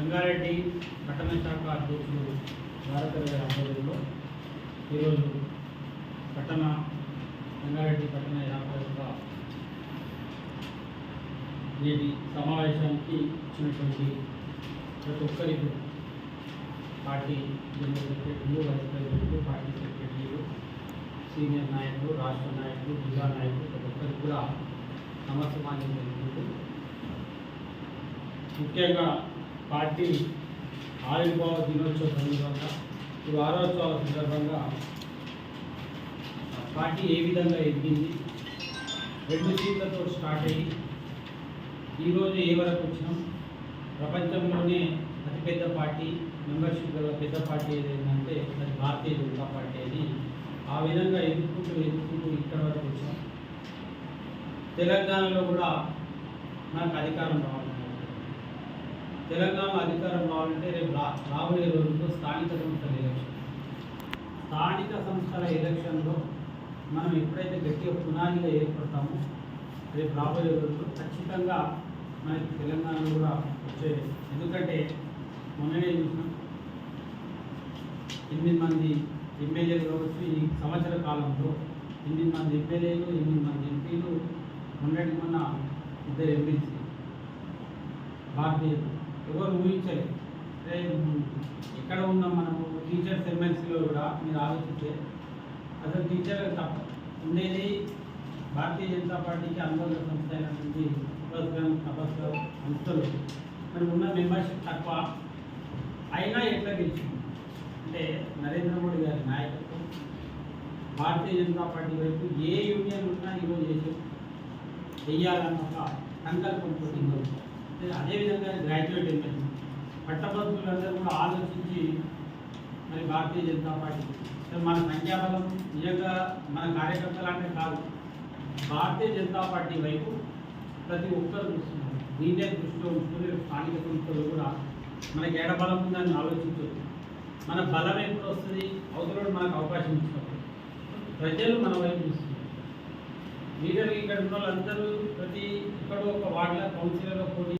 సంగారెడ్డి పట్టణ శాఖ అధ్యక్షులు భారతదేశ ఆధ్వర్యంలో ఈరోజు సంగారెడ్డి పట్టణ శాఖ యొక్క నేటి సమావేశానికి ఇచ్చినటువంటి ప్రతి ఒక్కరికి పార్టీ జనరల్ సెక్రటరీలు, వైస్ ప్రెసిడెంట్లు, పార్టీ సెక్రటరీలు, సీనియర్ నాయకులు, రాష్ట్ర నాయకులు, జిల్లా నాయకులు ప్రతి ఒక్కరికి కూడా నమస్కారం జరుగుతుంది. ముఖ్యంగా పార్టీ ఆవిర్భావ దినోత్సవ సందర్భంగా ఈ వారోత్సవాల సందర్భంగా పార్టీ ఏ విధంగా ఎదిగింది, 2 సీట్లతో స్టార్ట్ అయ్యి ఈరోజు ఏ వరకు వచ్చినాం, ప్రపంచంలోనే అతిపెద్ద పార్టీ, మెంబర్షిప్ గల పెద్ద పార్టీ ఏదైందంటే అది భారతీయ జనతా పార్టీ అని ఆ విధంగా ఎదుర్కొంటూ ఇక్కడ వరకు వచ్చాం. తెలంగాణలో కూడా మనకు అధికారం రావాలి. తెలంగాణలో అధికారం రావాలంటే రేపు రాబోయే రోజుల్లో స్థానిక సంస్థల ఎలక్షన్లో మనం ఎప్పుడైతే గట్టిగా పునాదిగా ఏర్పడతామో రేపు రాబోయే రోజుల్లో ఖచ్చితంగా మనకి తెలంగాణలో కూడా వచ్చేది. ఎందుకంటే మొన్ననే చూసినాం 8 మంది ఎమ్మెల్యేలు కావచ్చు, ఈ సంవత్సర కాలంలో 8 మంది ఎమ్మెల్యేలు, 8 మంది ఎంపీలు, మొన్న 2 ఎమ్మెల్సీ భారతీయులు ఎవరు ఊహించలేదు. ఇక్కడ ఉన్న మనము టీచర్స్ ఎమ్మెల్సీలో కూడా మీరు ఆలోచిస్తే అసలు టీచర్ తప్ప ఉండేది భారతీయ జనతా పార్టీకి అనుబంధ సంస్థ అయినటువంటి సంస్థలు మరి ఉన్న మెంబర్షిప్ తక్కువ అయినా ఎట్లా గెలిచింది అంటే నరేంద్ర మోడీ గారి నాయకత్వం, భారతీయ జనతా పార్టీ వైపు ఏ యూనియన్ ఉన్నా ఈరోజు వెయ్యాలన్న ఒక సంకల్పంతో అదేవిధంగా గ్రాడ్యుయేట్ ఎమ్మెల్యే పట్టభద్రులందరూ కూడా ఆలోచించి మరి భారతీయ జనతా పార్టీ మన సంఖ్యాబలం నిజంగా మన కార్యకర్తలు అంటే కాదు, భారతీయ జనతా పార్టీ వైపు ప్రతి ఒక్కరు చూస్తున్నారు. దీన్నే దృష్టిలో ఉంచుకుని స్థానిక సంస్థలు కూడా మనకి ఎడబలం ఉందని ఆలోచించవచ్చు. మన బలం ఎప్పుడు వస్తుంది, అవతల మనకు అవకాశం ఇచ్చినప్పుడు ప్రజలు మన వైపు చూస్తున్నారు. లీడర్లు ఇక్కడ ఉన్న వాళ్ళందరూ ప్రతి ఒక్కరు ఒక వార్డుల కౌన్సిలర్లో పోటీ